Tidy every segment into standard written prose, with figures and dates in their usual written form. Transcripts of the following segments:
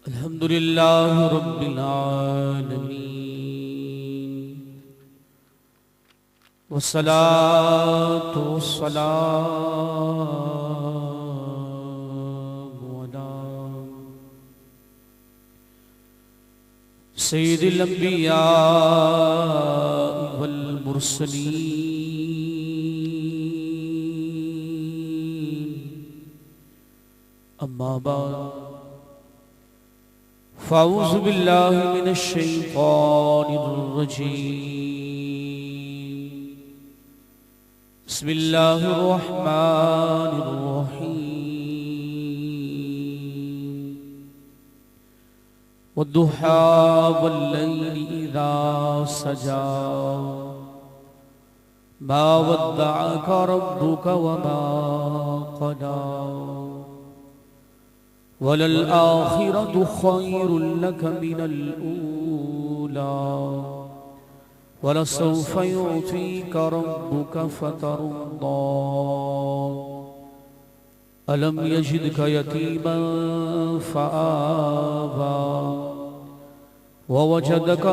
अल्हम्दुलिल्लाह रब्बिल आलमीन वस्सलातु वस्सलामु अला सय्यिदिल अंबिया वल मुरसलीन अम्मा बाद फ़अऊज़ु बिल्लाहि मिनश शैतानिर रजीम बिस्मिल्लाहिर रहमानिर रहीम वद्दुहा वल्लैलि इज़ा सजा मा वद्दअका रब्बुका वमा क़ला वलल आखिरतु खैरुल लक मिनल ऊला वलसौफ युअतीका रब्बुका फतर्दा अलम यजिदका यतीमन फआवा ववजदका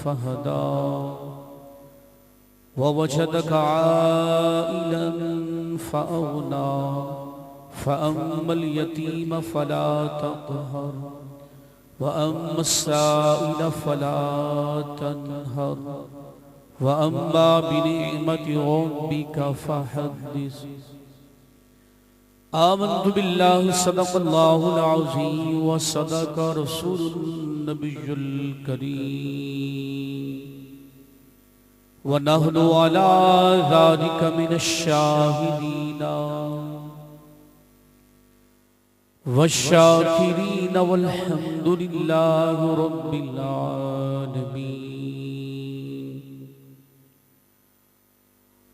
फहदा ववजदका आइलन फअगना फ़अम्मल यतीम फ़ला तक़हर वअम्मस साइल फ़ला तन्हर वअम्मा बिनिअमति रब्बिका फ़हद्दिस आमन्तु बिल्लाहि सदक़ल्लाहुल अज़ीम व सदक़ रसूलुन नबियुल करीम व नहनु अला ज़ालिका मिनश शाहिदीन वश्शाकिरीन वल्हम्दुलिल्लाहि रब्बिल आलमीन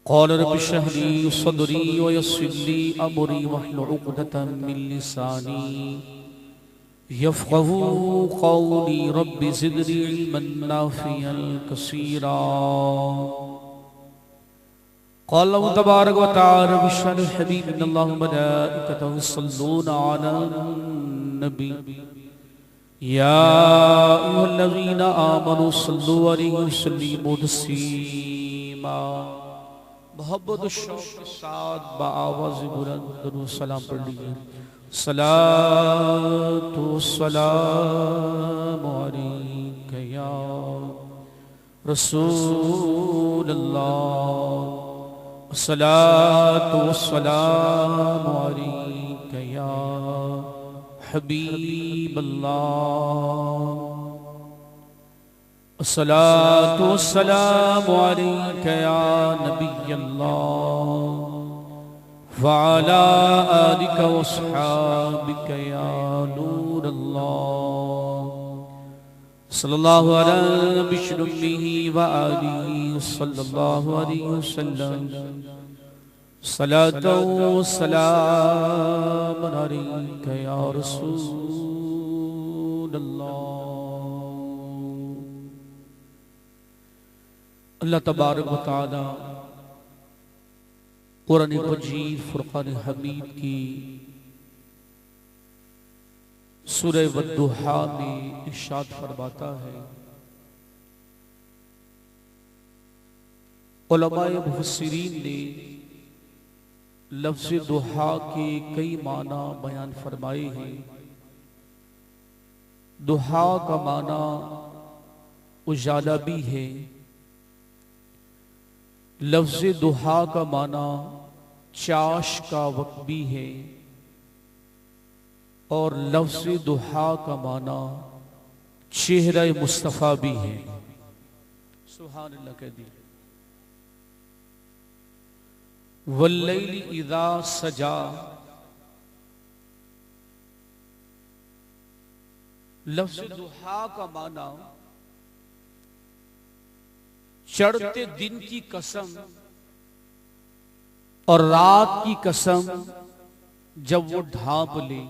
क़ाल रब्बि इश्रह ली सदरी व यस्सिर ली अमरी वहलुल उक़दतम मिन लिसानी यफ़क़हू क़ौली रब्बि ज़िदनी इल्मन नाफ़िअन कसीरा क़ाल अल्लाहु तबारक व तआला बिशअनिल हबीब इन्नल्लाह व मलाइकतहु यस्सल्लूना अलन नबी या अय्युहल्लज़ीना आमनू सल्लु अलैहि वसल्लिमू तस्लीमा मोहब्बत और शौक़ के साथ बाआवाज़ बुलंद दुरूद सलाम पढ़ लीजिए सलातु वस्सलामु अलैका या रसूल अल्लाह सलातु वस्सलामु अलैका या हबीब अल्लाह सलातु वस्सलामु अलैका या नबी अल्लाह व अला आलिका व अस्हाबिका या नूर अल्लाह सल्लल्लाहु अला बिशरुम्मिही व आलिही सल्लल्लाहु अलैहि वसल्लम सलातो सलाम अलैका या रसूल अल्लाह। अल्लाह तबारक व तआला कुरान मजीद फुरक़ान हमीद की सूरह वद्दुहा में इरशाद फरमाता है उलमाए मुफस्सिरीन ने लफ्ज़ दुहा के कई माना बयान फरमाए हैं। दुहा का माना उजाला भी है, लफ्ज़ दुहा का माना चाश का वक्त भी है और लफ्ज़ दुहा का माना चेहरा मुस्तफ़ा भी है। सुभान अल्लाह कह दी। वल्लैलि इज़ा सजा, लफ्ज़ दुहा का माना चढ़ते दिन की कसम और रात की कसम जब वो ढांप ले।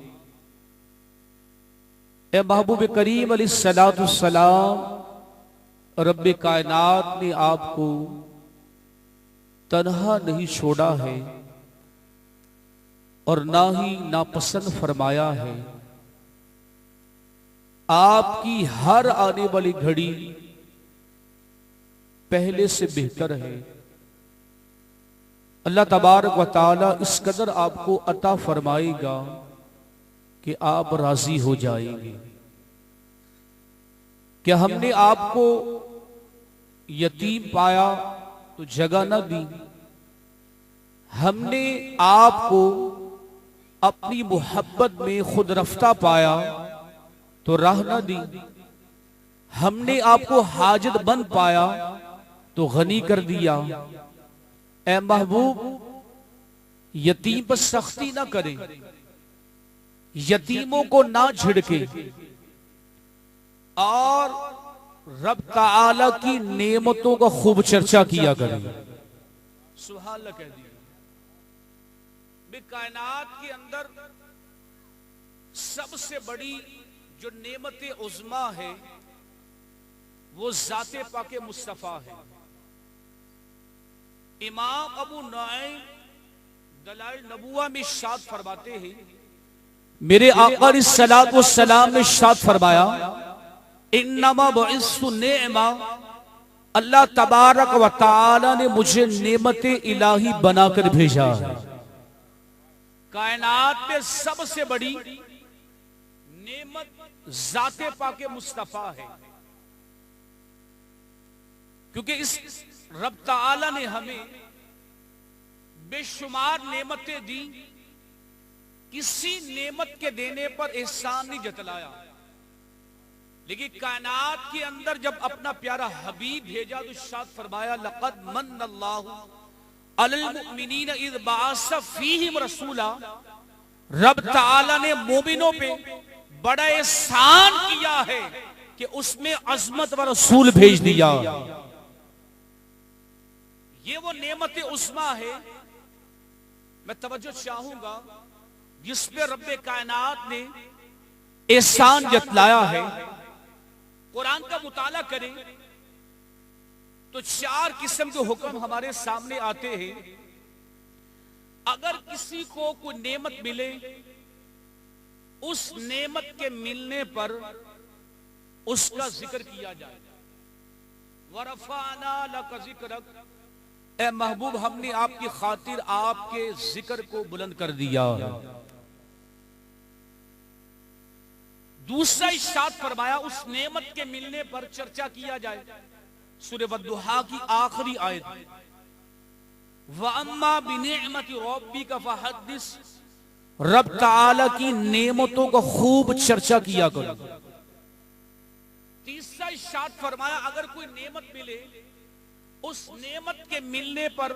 ए महबूब करीम अलैहिस्सलाम, रब्बे कायनात ने आपको तन्हा नहीं छोड़ा है, और ना ही नापसंद फरमाया है। आपकी हर आने वाली घड़ी पहले से बेहतर है। अल्लाह तबारक व तआला इस कदर आपको अता फरमाएगा कि आप राजी हो जाएंगे। क्या हमने आपको यतीम पाया तो जगह न दी, हमने आपको अपनी मोहब्बत में खुद रफ्ता पाया तो राह न दी, हमने आपको हाजतमंद पाया तो गनी कर दिया। ए महबूब, यतीम पर सख्ती ना करें, यतीमों को ना झिड़के और रब ताला की नेमतों का खूब चर्चा किया करें। सुभान अल्लाह कह दिया। कायनात के अंदर सबसे बड़ी जो नेमत उज़्मा है वो ज़ाते पाके मुस्तफ़ा है। इमाम अबू नुआइम दलाइल नबुवा में इरशाद फरमाते हैं, मेरे आका अलैहिस्सलातु वस्सलाम ने इरशाद फरमाया, इन्नमा बुइस्तु नेमा, अल्लाह तबारक व तआला ने मुझे नेमत इलाही बनाकर भेजा है। कायनात में सबसे बड़ी नेमत ज़ाते पाके मुस्तफ़ा है, क्योंकि इस रब ताला ने हमें बेशुमार नेमतें दी, किसी नेमत के देने पर एहसान नहीं जतलाया। लेकिन कायनात के अंदर जब अपना प्यारा हबीब भेजा तो इरशाद फरमाया, लक़द मन्नल्लाहु अलल मुमिनीन इज़ बअस फ़ीहिम रसूला, रब ताला ने मोमिनों पे बड़ा एहसान किया है कि उसमें अज़मत व रसूल भेज दिया। ये वो नेमत उस्मा है, मैं तवज्जो चाहूंगा, जिसपे रब्बे कायनात ने एहसान जतलाया है। कुरान का मुताला करें तो 4 किस्म के हुक्म हमारे सामने आते हैं। अगर किसी को कोई नेमत मिले, उस नेमत के मिलने पर उसका जिक्र किया जाए। वरफ़अना लका ज़िक्रक, ए महबूब, हमने आपकी खातिर आपके जिक्र को बुलंद कर दिया। दूसरा इरशाद फरमाया, उस नेमत के मिलने पर चर्चा किया जाए। सूरह वद्दुहा की आखिरी आयत, व अम्मा बिनिअमति रब्बिका फहद्दिस, रब ताला की नेमतों का खूब चर्चा किया करो। तीसरा इरशाद फरमाया, अगर कोई नेमत मिले, उस नेमत के मिलने पर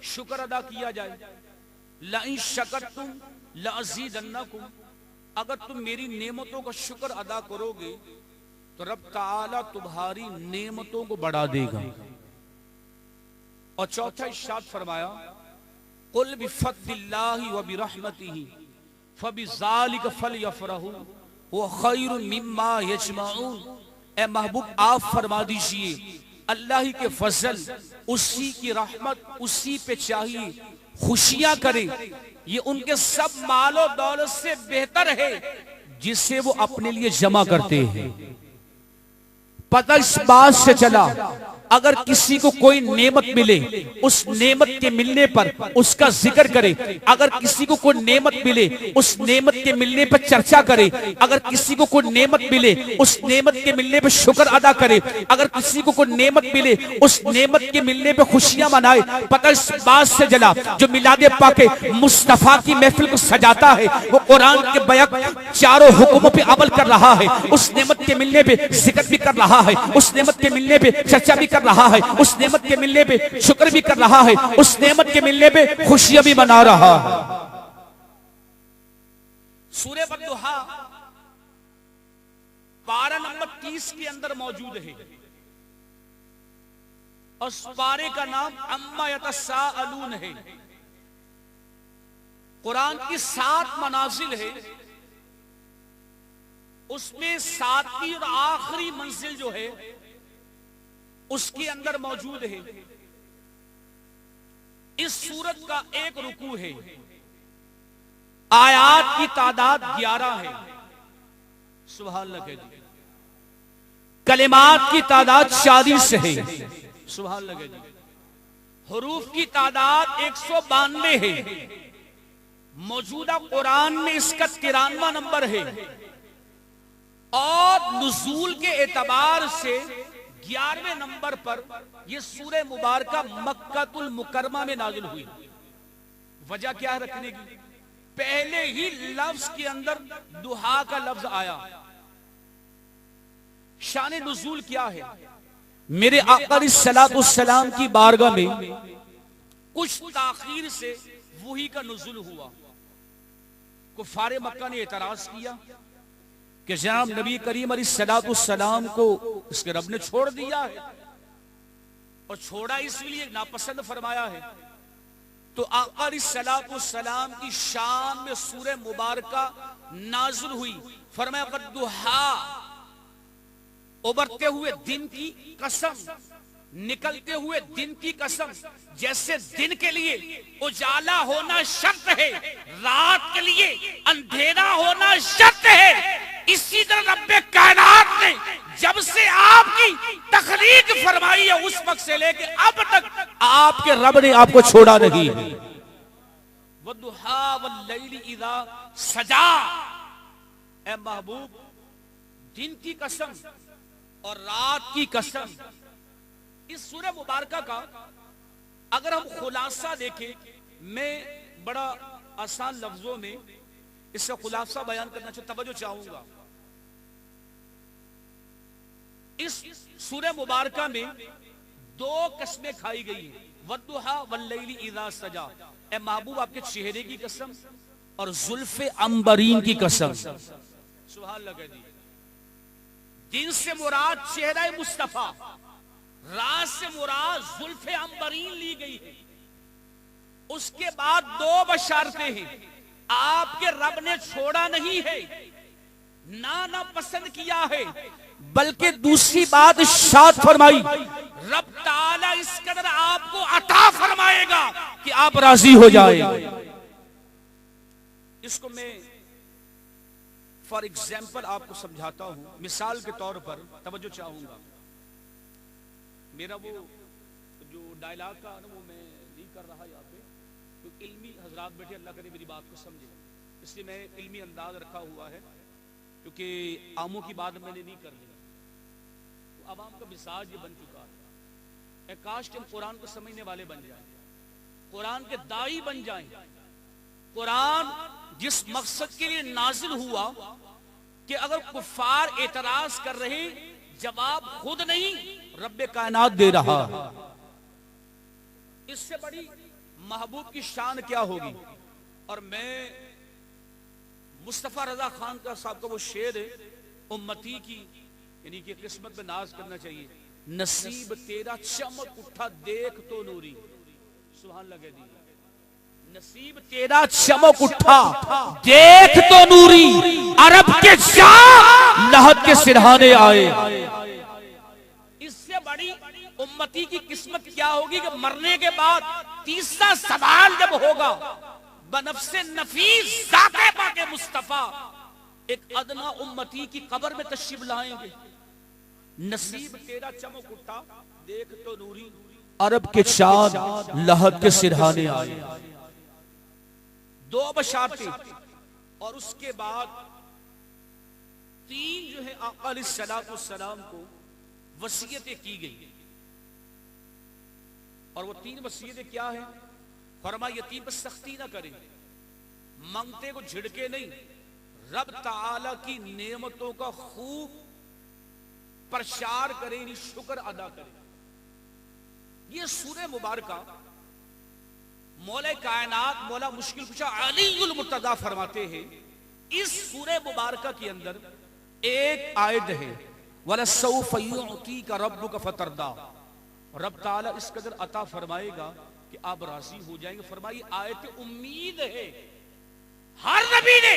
शुक्र अदा किया जाए। लइन शकरतुम लअज़ीदन्नकुम, अगर तुम मेरी नेमतों का शुक्र अदा करोगे तो रब ताला तुम्हारी नेमतों को बढ़ा देगा। और चौथा इरशाद फरमाया, कुल बिफद्लिल्लाहि व बिरहमतिही फबिज़ालिका फलयफ़रहू व खैरुम मिम्मा यजमऊन। ए महबूब, आप फरमा दीजिए, अल्लाह ही के फजल, उसी की रहमत, उसी पे चाहिए खुशियां करें। ये उनके सब मालो दौलत से बेहतर है जिसे वो अपने लिए जमा करते हैं। पता इस बात से चला, अगर किसी को कोई नेमत मिले, उस नेमत के मिलने पर उसका जिक्र करे। अगर किसी को कोई नेमत मिले, उस नेमत के मिलने पर चर्चा करे। अगर किसी को कोई नेमत मिले, उस नेमत के मिलने पर शुक्र अदा करे। अगर किसी को कोई नेमत मिले, उस नेमत के मिलने पर खुशियां मनाए। पता इस बात से चला, जो मिलादे पाके मुस्तफा की महफिल को सजाता है, वो कुरान के बयान चारों हुक्मों पे अमल कर रहा है। उस नेमत के मिलने पे जिक्र भी कर रहा है, उस नेमत के मिलने पे चर्चा भी कर रहा है, उस नेमत के मिलने पे शुक्र भी कर रहा है, उस नेमत के मिलने पे खुशियां भी मना रहा है। सूरह वद्दुहा पारा नंबर 30 के अंदर मौजूद है और उस पारे का नाम अम्मा यतसाअलून है। कुरान की 7 मनाजिल है, उसमें 7वीं और आखिरी मंजिल जो है उसके अंदर मौजूद है। इस सूरत का एक रुकू है, आयात की तादाद 11 है। सुभान अल्लाह जी। कलिमात की तादाद 40 है। सुभान अल्लाह जी। हुरूफ की तादाद 192 है। मौजूदा कुरान में इसका 93वां नंबर है। और नुज़ूल के एतबार से 11वें नंबर पर यह सूरह मुबारका मक्कातुल मुकरमा में नाज़िल हुई। वजह क्या है रखने की? पहले ही लफ्ज के अंदर दुहा का लफ्ज आया। शान नुज़ूल क्या है? मेरे आका अलैहिस्सलाम की बारगाह में कुछ ताखीर से वही का नुज़ूल हुआ। कुफारे मक्का ने एतराज किया कि जनाब नबी करीम अलैहिस्सलाम को इसके रब ने छोड़ दिया है, और छोड़ा इसलिए नापसंद फरमाया है। तो आका अलैहिस्सलाम की शान में सूरह मुबारका नाज़िल हुई। फरमाया क़द्दुहा, उबरते हुए दिन की कसम, निकलते हुए दिन की कसम। जैसे दिन के लिए उजाला होना शर्त है, रात के लिए अंधेरा होना शर्त है, इसी तरह रब्बे कायनात ने जब से आपकी तखलीक फरमाई है उस वक्त से लेके अब तक आपके रब ने आपको छोड़ा नहीं। वद्दुहा वल्लैलि इज़ा सजा, ए महबूब, दिन की कसम और रात की कसम। इस सूरह मुबारका का अगर हम खुलासा देखें, मैं बड़ा आसान लफ्जों में इसका खुलासा बयान करना तवज्जो चाहूंगा। इस सूरह मुबारका में 2 कसमें खाई गई हैं। वद्दुहा वल्लैलि इज़ा सजा, ए महबूब आपके चेहरे की कसम और जुल्फे अंबरीन की कसम। सुभान अल्लाह जी। दिन से मुराद चेहरा मुस्तफा, रात से मुराद जुल्फे अंबरीन ली गई है। उसके बाद 2 बशारतें हैं। आपके रब ने छोड़ा नहीं है, ना पसंद किया है, बल्कि दूसरी बात इरशाद फरमाई, रब ताला इस कदर आपको अता फरमाएगा कि आप राजी हो जाए। इसको मैं फॉर एग्जाम्पल आपको समझाता हूं, मिसाल के तौर पर तवज्जो चाहूंगा। मेरा वो जो डायलॉग का वो मैं नहीं कर रहा यहाँ पे, तो इल्मी हजरात बैठे, अल्लाह करे मेरी बात को समझे, इसलिए मैं इल्मी अंदाज रखा हुआ है, क्योंकि आमों की बात मैंने नहीं कर दी। तो अब आम का मिजाज ये बन चुका है, काश हम कुरान को समझने वाले बन जाएं, कुरान के दाई बन जाएं। कुरान जिस मकसद के लिए नाजिल हुआ कि अगर कुफार एतराज कर रहे, जवाब खुद नहीं रब्बे कायनात दे रहा, इससे बड़ी महबूब की शान क्या होगी। और मैं मुस्तफा रजा खान का साहब का वो शेर है, उम्मती की यानी कि किस्मत में नाज करना चाहिए, नसीब तेरा चमक उठा देख तो नूरी। सुभान लगे दी, नसीब तेरा चमक उठा देख तो नूरी, अरब के शाह लहद के सिरहाने आए। इससे बड़ी उम्मती की किस्मत क्या होगी कि मरने के बाद तीसरा सवाल जब होगा, बनफ्से नफीस ज़ाते पाके मुस्तफा, एक अदना उम्मती की कब्र में तशरीफ लाएंगे, नसीब तेरा चमक उठा देख तो नूरी, अरब के चांद लहद के सिरहाने आए। 2 बशारतें, और उसके बाद 3 जो है आका अलैहिस्सलाम को वसीयतें की गई। और वो 3 वसीयतें क्या है? फरमाया यतीम पर सख्ती ना करें, मांगते को झिड़के नहीं, रब ताला की नेमतों का खूब प्रचार करें, शुक्र अदा करें। ये सूरह मुबारका मौला कायनात मौला मुश्किल कुशा अलीउल मुर्तजा फरमाते हैं, इस सूरह मुबारका के अंदर एक आयत है, वला सौफ युअतीका रब्बुका फतरदा, रब ताला इस कदर अता फरमाएगा कि आप राजी हो जाएंगे। फरमाई आयत उम्मीद है, हर नबी ने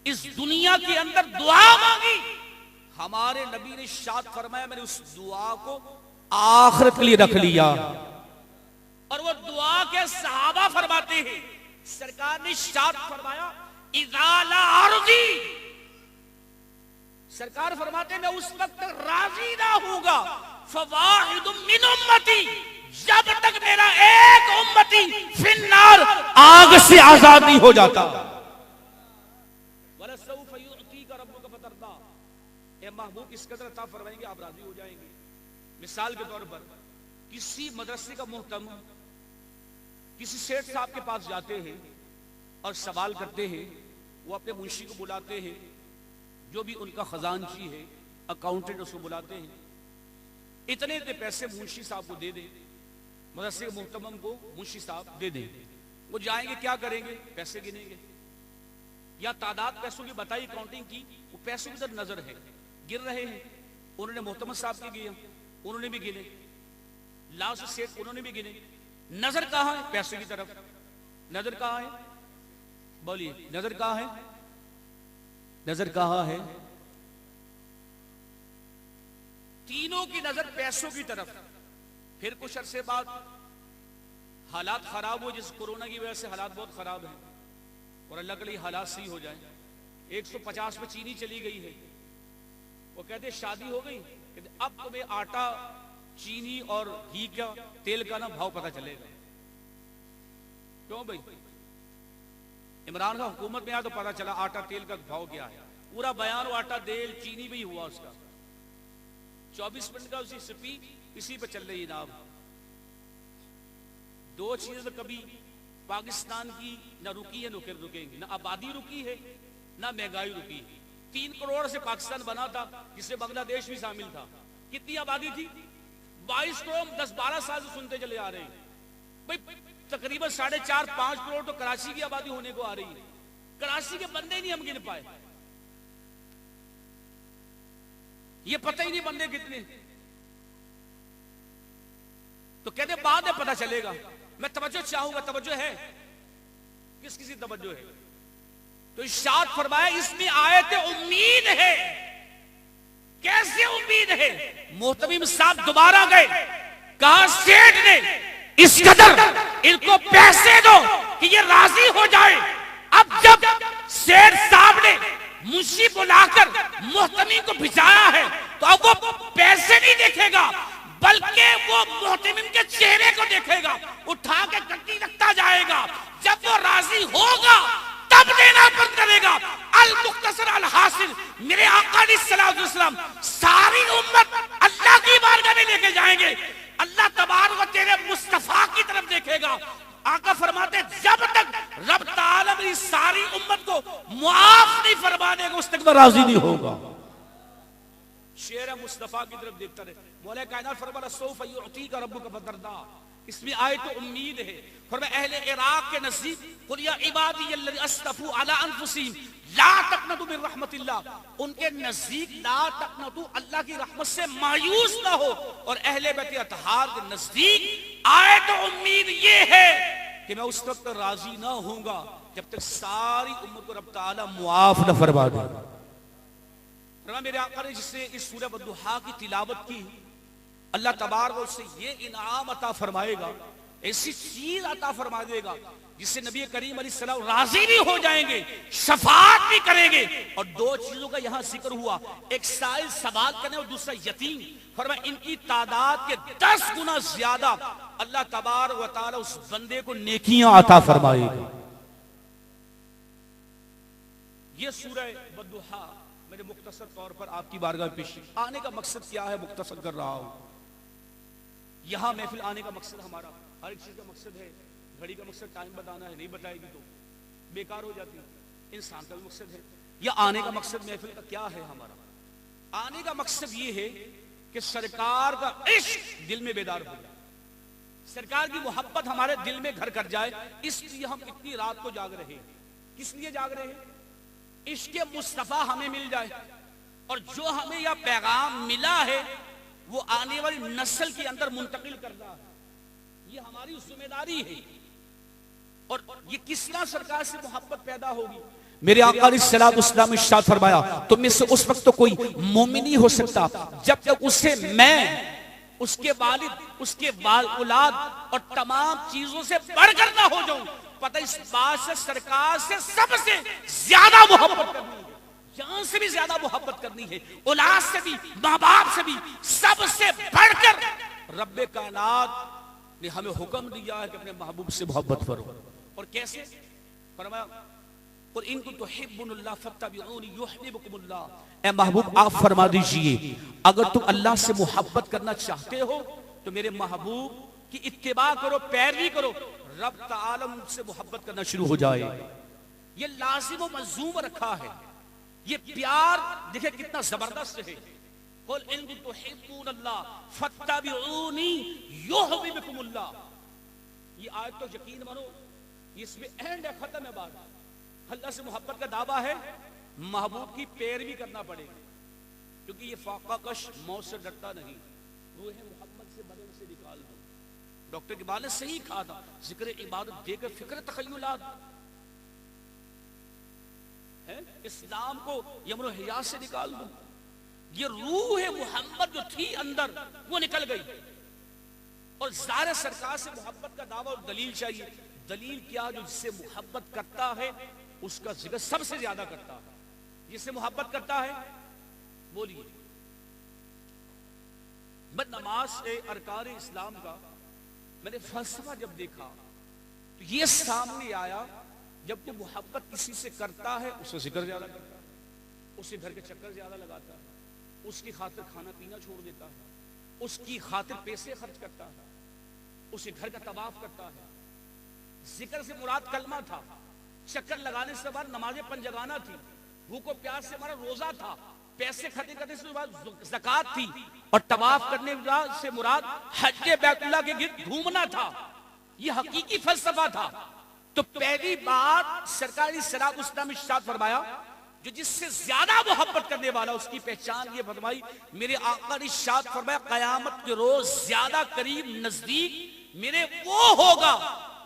इस दुनिया के अंदर दुआ मांगी, हमारे नबी ने शाद फरमाया मैंने उस दुआ को आखिरत के लिए रख लिया। और वो दुआ के सहाबा फरमाते हैं सरकार ने इरशाद फरमाया इज़ाला अर्ज़ी, सरकार फरमाते मैं उस वक्त तक राजी ना होऊंगा फवाहिदुम मिन उम्मती, जब तक मेरा एक उम्मती फिन्नार आग से आजाद नहीं हो जाता। वलसौफ युअतीका रब्बुका फतरदा, ए महबूब इस कदर अता फरमाएंगे आप राजी हो जाएंगे। मिसाल के तौर पर किसी मदरसे का मुहतम किसी सेठ साहब के पास जाते हैं और सवाल करते हैं, वो अपने मुंशी को बुलाते हैं, जो भी उनका खजानची है अकाउंटेंट उसको बुलाते हैं, इतने इतने पैसे मुंशी साहब को दे दें, मदरसे के मुहतमम को मुंशी साहब दे दें। वो जाएंगे क्या करेंगे, पैसे गिनेंगे, या तादाद पैसों की बताई काउंटिंग की, वो पैसों की तरफ नजर है, गिर रहे हैं। उन्होंने मुहतमम साहब के गिने, उन्होंने भी गिने, लास्ट सेठ उन्होंने भी गिने, नजर कहां है, पैसे की तरफ। नजर कहां है, बोलिए नजर कहां है, नजर कहां है? तीनों की नजर पैसों की तरफ। फिर कुछ अरसे बाद हालात खराब हो, जिस कोरोना की वजह से हालात बहुत खराब हैं, और अल्लाह के लिए हालात सही हो जाए। 150 पे चीनी चली गई है, वो कहते शादी हो गई, कहते अब तुम्हें आटा चीनी और घी का तेल का ना भाव पता चलेगा। क्यों भाई, इमरान खान हुकूमत में आया तो पता चला आटा तेल का भाव क्या है, पूरा बयान आटा तेल चीनी भी हुआ उसका। 24 मिनट का उसी स्पीच इसी पे चल रही ना। दो चीजें तो कभी पाकिस्तान की ना रुकी है, न रुकेंगी, ना आबादी रुकी है, ना महंगाई रुकी है। 3 करोड़ से पाकिस्तान बना था, जिसमें बांग्लादेश भी शामिल था। कितनी आबादी थी? 22 करोड़। 10-12 साल से सुनते चले आ रहे हैं भाई, तकरीबन 4.5-5 करोड़ तो कराची की आबादी होने को आ रही है। कराची के बंदे नहीं हम गिन पाए, ये पता ही नहीं बंदे कितने। तो कहते बाद में पता चलेगा। मैं तवज्जो चाहूंगा, तवज्जो है? किस किसी तवज्जो है? तो इरशाद फरमाया इसमें आयत उम्मीद है। कैसे उम्मीद है? मोहतमीम साहब दोबारा गए, कहा सेठ ने इस कदर इनको पैसे दो कि ये राजी हो जाए। अब जब सेठ साहब ने मुंशी बुलाकर मोहतमीम को भिजाया है, तो अब वो पैसे नहीं देखेगा, बल्कि वो मोहतमीम के चेहरे को देखेगा, उठा के गट्टी रखता जाएगा। जब वो राजी होगा तब देना बंद करेगा। अल मुख्तसर अल हासिल, मेरे आका अलैहिस्सलाम सारी उम्मत अल्लाह की बारगाह में लेके जाएंगे। अल्लाह तबारक व तेरे मुस्तफा की तरफ देखेगा। आका फरमाते जब तक रब ताला मेरी सारी उम्मत को मुआफ नहीं फरमा देगा, उस तक मैं राजी नहीं होगा। शेर मुस्तफा की तरफ देखता रहे। मौला कायनात फरमाता सौफ युअतीका रब्बुका फतरदा, इसमें आए तो उम्मीद है। फरमाया अहले इराक के नजदीक कुल या इबादी अल्लज़ी अस्रफू अला अनफुसिहिम ला तक़नतू मिन रहमतिल्लाह, उनके नजदीक ला तक़नतू, अल्लाह की रहमत से मायूस ना हो। और अहले बैत अतहार के नजदीक आए तो उम्मीद ये है कि मैं उस वक्त राजी ना होऊंगा जब तक सारी उम्मत को रब ताला मुआफ न फरमा दे। मेरे आका ने जिससे इस सूरह वद्दुहा की तिलावत की, अल्लाह तबारक उससे ये इनाम अता फरमाएगा, ऐसी चीज अता फरमा देगा जिससे नबी करीम अलैहिस्सलाम राजी भी हो जाएंगे, शफाअत भी करेंगे। और 2 चीजों का यहां जिक्र हुआ, एक साइल सवाल करने और दूसरा यतीम। फरमाया इनकी तादाद के 10 गुना ज्यादा अल्लाह तबारक व तआला उस बंदे को नेकियां अता फरमाएगा। ये सूरह वद्दुहा मैंने मुख्तसर तौर पर आपकी बारगाह में पेश। आने का मकसद क्या है, मुख्तसर कर रहा हूं। यहां महफिल आने का मकसद हमारा, हर एक चीज का मकसद है। घड़ी का मकसद टाइम बताना है, नहीं बताएगी तो बेकार हो जाती है। इंसान का भी मकसद है। या आने का मकसद महफिल का क्या है हमारा? आने का मकसद ये है कि सरकार का इश्क दिल में बेदार हो जाए, सरकार की मोहब्बत हमारे दिल में घर कर जाए। इसलिए हम इतनी रात को जाग रहे हैं। किस लिए जाग रहे हैं? इश्क़ मुस्तफा हमें मिल जाए, और जो हमें यह पैगाम मिला है वो आने वाली नस्ल के अंदर मुंतकिल करना है। ये हमारी जिम्मेदारी है। और ये किस तरह सरकार से मोहब्बत पैदा होगी? मेरे आका अलैहिस्सलाम ने इरशाद फरमाया तुम में से उस वक्त तो कोई मोमिन नहीं हो सकता जब तक उसे मैं, उसके वालिद, उसके औलाद और तमाम चीजों से बढ़कर ना हो जाऊं। पता इस बात से सरकार से सबसे ज्यादा मोहब्बत करनी है, जान से भी ज्यादा मोहब्बत करनी है, औलाद से भी, माँ बाप से भी, सबसे बढ़कर रब्बे कायनात ने हमें हुक्म दिया है कि अपने महबूब से मोहब्बत करो। और कैसे फरमाया, और इनको तो हिब्बुल्लाह फत्तबिऊनी युहिब्बुकुमुल्लाह। ए महबूब आप फरमा दीजिए, अगर तुम अल्लाह से मोहब्बत करना चाहते हो तो मेरे महबूब की इत्तिबा करो, पैरवी करो, रब ताला से मोहब्बत करना शुरू हो जाए। ये लाजिम व मलजूम रखा है। ये प्यार देखिए कितना जबरदस्त है। कुल इन तुहिब्बुनल्लाह फत्तबिऊनी युहिब्बुकुमुल्लाह। ये आयत तो यकीन मानो इसमें एंड है, खत्म है बात। अल्लाह से मोहब्बत का दावा है, महबूब की पैरवी करना पड़ेगी, क्योंकि ये फाकाकश मौत से डरता नहीं, रूह मोहम्मद से बदन से निकाल दो। डॉक्टर इकबाल ने सही कहा था, जिक्र इबादत देकर फिक्र तखय्युलात है, इस्लाम को यमन हिया से निकाल दो। ये रूह मोहम्मद जो थी अंदर वो निकल गई। और ज़ाहिर सरकार से मोहब्बत का दावा और दलील चाहिए। दलील क्या? जो जिससे मोहब्बत करता है उसका जिक्र सबसे ज्यादा करता है। जिससे मोहब्बत करता है बोलिए। मैं नमाज से अरकान इस्लाम का मैंने फलसफा जब देखा तो ये सामने आया, जब कोई मोहब्बत किसी से करता है उससे जिक्र ज्यादा करता है, उससे घर के चक्कर ज्यादा लगाता है, उसकी खातिर खाना पीना छोड़ देता है, उसकी खातिर पैसे खर्च करता है, उसे घर का तवाफ करता है। जिक्र से मुराद कलमा था, चक्कर लगाने से बाद नमाज़े पंजगाना थी, भूखो प्यास से हमारा रोजा था, पैसे खर्च करने से बाद ज़कात थी, और तवाफ करने से मुराद हज्जे बैतुल्लाह के गिर्द घूमना था। ये हकीकी फलसफा था। तो पहली बात सरकारी सलात उस्ताद इरशाद फरमाया, जो जिससे ज्यादा मोहब्बत करने वाला उसकी पहचान ये फरमाई। मेरे आका ने इरशाद फरमाया, कयामत के रोज ज्यादा करीब नजदीक मेरे वो होगा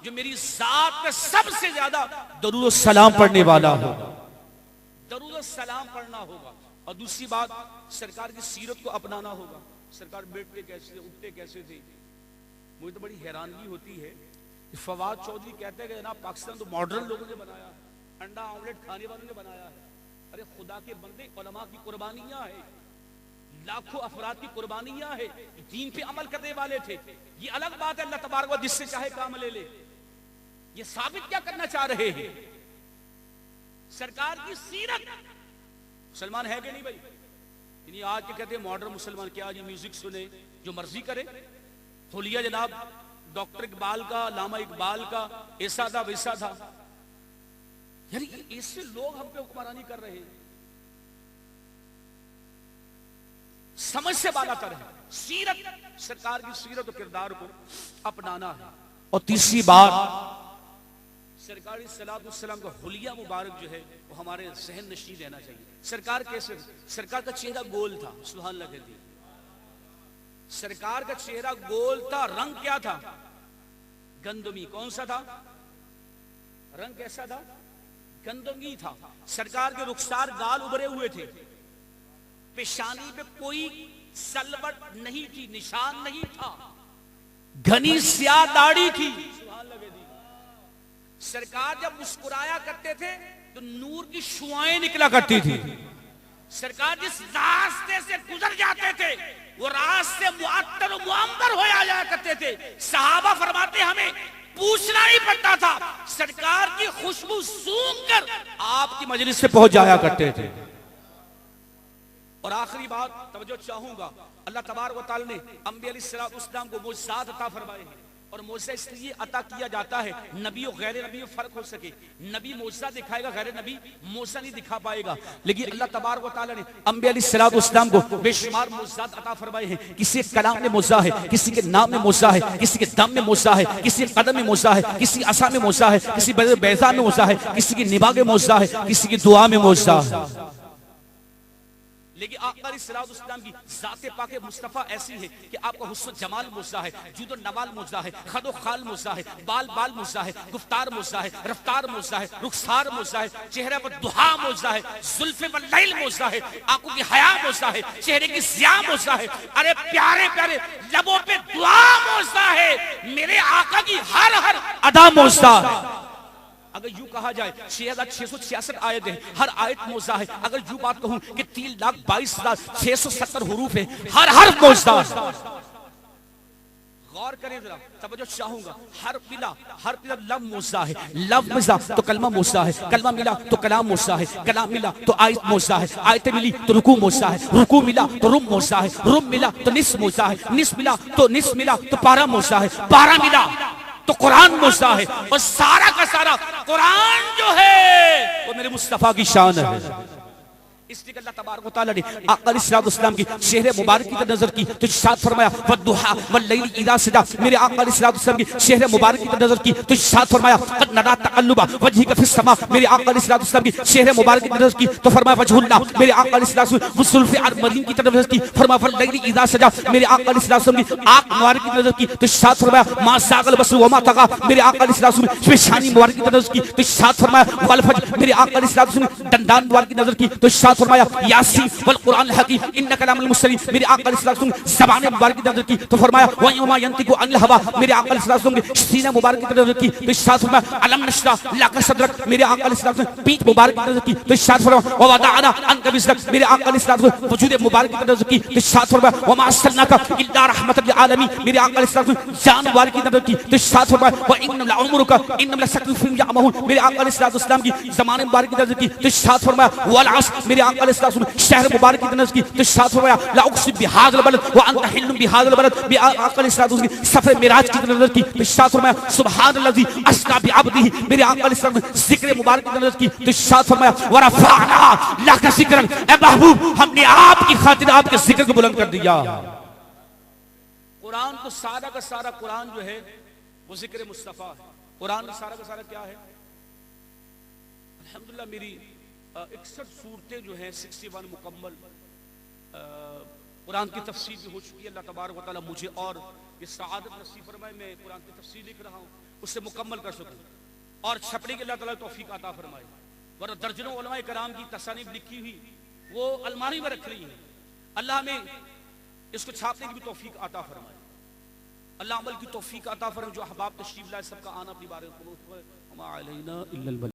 जो मेरी जात पे सबसे ज्यादा दरूद सलाम पढ़ने वाला होगा। दरूद सलाम पढ़ना होगा। और दूसरी बात, सरकार की सीरत को अपनाना होगा। सरकार बैठते कैसे, उठते कैसे थे। मुझे तो बड़ी हैरानगी होती है। फवाद चौधरी कहते हैं कि जनाब पाकिस्तान तो मॉडर्न लोगों ने बनाया, अंडा ऑमलेट खाने वालों ने बनाया है। अरे खुदा के बंदे, उलमा की कुर्बानियां है, लाखों अफराद की कुर्बानियां है, दीन पे अमल करने वाले थे। ये अलग बात है, अल्लाह तबारक व तआला जिससे चाहे काम ले ले। ये साबित क्या करना चाह रहे हैं? सरकार की सीरत। मुसलमान है कि नहीं भाई? यानी आज के कहते हैं मॉडर्न मुसलमान, क्या जी म्यूजिक सुने, जो मर्जी करे। होलिया जनाब डॉक्टर इकबाल का, लामा इकबाल का, ऐसा था वैसा था। यानी इससे लोग हम पे हुक्मरानी कर रहे हैं। समझ से बाला कर है। सीरत, सरकार की सीरत और किरदार को अपनाना है। और तीसरी बात, सरकारी सलात वस्सलाम का हुलिया मुबारक जो है वो हमारे जहन नशीं रहना चाहिए। सरकार कैसे? सरकार का चेहरा गोल था, सुभान अल्लाह कहती। सरकार का चेहरा गोल था, रंग क्या था? गंदमी। कौन सा था रंग? कैसा था? गंदमी था। सरकार के रुखसार गाल उभरे हुए थे, पेशानी पे कोई सलवट नहीं थी, निशान नहीं था, घनी स्याह दाढ़ी थी। सरकार जब मुस्कुराया करते थे तो नूर की शुआएं निकला करती थी। सरकार जिस रास्ते से गुजर जाते थे वो रास्ते मुअत्तर और मुअम्बर हो जाया करते थे। सहाबा फरमाते हमें पूछना ही पड़ता था, सरकार की खुशबू सूंघ कर आपकी मजलिस से पहुंच जाया करते थे। और आखिरी बात तवज्जो चाहूंगा, अल्लाह तबारक व तआला ने अंबिया अलैहिस्सलाम को मुअज्जिज़ात अता फरमाए हैं। और मौजज़ा इसलिए अता किया जाता है नबी और गैर नबी में फर्क हो सके। नबी मौजज़ा दिखाएगा, गैर नबी मौजज़ा नहीं दिखा पाएगा। लेकिन अल्लाह तबारक व तआला ने अंबिया अलैहिस्सलाम को बेशुमार मौजज़ात अता फरमाए हैं। किसी के कलाम में मौजज़ा है, किसी के नाम में मौजज़ा है, किसी के दम में मौजज़ा है, किसी के कदम में मौजज़ा है, किसी असा में मौजज़ा है, किसी बैज़ा में मौजज़ा है, किसी की निबाह में मौजज़ा है, किसी की दुआ में मौजज़ा है। लेकिन आका अलैहिस्सलाम की ज़ात पाक मुस्तफ़ा ऐसी है कि आपका हुस्न जमाल मुज़्ज़ा है, जुदो नवाल मुज़्ज़ा है, खदो खाल मुज़्ज़ा है, बाल बाल मुज़्ज़ा है, गुफ्तार मुज़्ज़ा है, रफ्तार मुज़्ज़ा है, रुखसार मुज़्ज़ा है, चेहरे पर दुहा मुज़्ज़ा है, जुल्फ़े पर लैल मुज़्ज़ा है, आंखों की हया मुज़्ज़ा है, चेहरे की ज़िया मुज़्ज़ा है, अरे प्यारे प्यारे लबों पे दुआ मुज़्ज़ा है। मेरे आका की हर हर अदा मुज़्ज़ा है। अगर यूं कहा जाए 6666 आयत है, हर आयत मौजा है। अगर यूं बात कहूं कि 3,22,670 हुरूफ है, हर हर्फ मौजा है। गौर करें जरा, तवज्जो चाहूंगा। हर मिला लव मौजा है, लव मिला तो कलमा मौजा है, कलमा मिला तो कलाम मौजा है, कलाम मिला तो आयत मौजा है, आयत मिली तो रुकू मौजा है, रुकू मिला तो रुम मौजा है, रुम मिला तो निस मौजा है, निस मिला तो पारा मौजा है, पारा मिला तो कुरान मौजा है। और सारा का सारा कुरान जो है वो मेरे मुस्तफा की शान है। इसलिए अल्लाह तबारक व तआला ने आका अलैहिस्सलाम की चेहरे मुबारक की नजर की तो इरशाद फरमाया वद्दुहा वल्लैल इज़ा सजा। मेरे आका अलैहिस्सलाम की चेहरे मुबारक की नजर की तो इरशाद फरमाया क़द नरा तक़ल्लुबा वजहिका फिस समा। मेरे आका अलैहिस्सलाम की चेहरे मुबारक की नजर की तो फरमाया वजहुल्लाह। मेरे आका अलैहिस्सलाम वुसुल्फ़े अरमरीन की तरफ नजर की फरमाया वल्लैल इज़ा सजा। मेरे आका अलैहिस्सलाम की आंख मुबारक की नजर की तो इरशाद फरमाया मा सागल बसर व मा तगा। मेरे आका अलैहिस्सलाम पेशानी मुबारक की नजर की तो इरशाद फरमाया वल फज्र। मेरे आका अलैहिस्सलाम दंदान मुबारक की नजर की तो इरशाद फरमाया यासीन वल कुरान हकीम इन्नका लमिनल मुरसलीन। मेरे आका अलैहिस्सलाम ज़बान मुबारक की नजर की तो फरमाया व यौमा यंतिकु अनिल हवा। मेरे आका अलैहिस्सलाम के सीना मुबारक की नजर की तो इरशाद फरमाया अलम नशरा लका सदरक। मेरे आका अलैहिस्सलाम पीठ मुबारक की नजर की तो इरशाद फरमाया व वदअना अनका विज़रक। मेरे आका अलैहिस्सलाम वजूद मुबारक की नजर की तो इरशाद फरमाया व मा अर्सलनाका इल्ला रहमतल लिल आलमीन। मेरे आका अलैहिस्सलाम जान मुबारक की नजर की तो इरशाद फरमाया व इन्नम लउमरुका इन्नम लसकफिम यामहुन। मेरे आका अलैहिस्सलाम की ज़माने मुबारक की नजर की तो इरशाद फरमाया वल अस्र। मेरे आका अलैहिस्सलाम शहर मुबारक की नजर की तो इरशाद फरमाया ला उक़सिम बिहाज़ल बलद व अंत हिल्लुम बिहाज़ल बलद। मेरे आका अलैहिस्सलाम की सफर मिराज की नजर की तो इरशाद फरमाया सुब्हानल्लज़ी अस्रा बिअब्दिही। मेरे आका अलैहिस्सलाम जिक्र मुबारक की नजर की तो इरशाद फरमाया व रफ़अना लका ज़िक्रक। ए महबूब हमने आपकी खातिर आपके जिक्र को बुलंद कर दिया। कुरान तो सारा का सारा कुरान जो है वो जिक्र मुस्तफा है। कुरान का सारा क्या है? अल्हम्दुलिल्लाह मेरी 61 सूरतें जो हैं 61 मुकम्मल कुरान की तफसीर भी हो चुकी है। अल्लाह तबारक व तआला मुझे और ये सआदत नसीब फरमाए मैं कुरान की तफसीर लिख रहा हूँ उससे मुकम्मल कर सकूँ और छपने की अल्लाह ताला तौफीक अता फरमाए। वरना दर्जनों उलमाए कराम की तसानीफ लिखी हुई वो अलमारी में रख रही है। अल्लाह हमें इसको छापने की भी तौफीक अता फरमाए। अल्लाह अमल की तौफीक अता फरमाए। जो अहबाब तशरीफ लाए सबका आना अपनी बारे में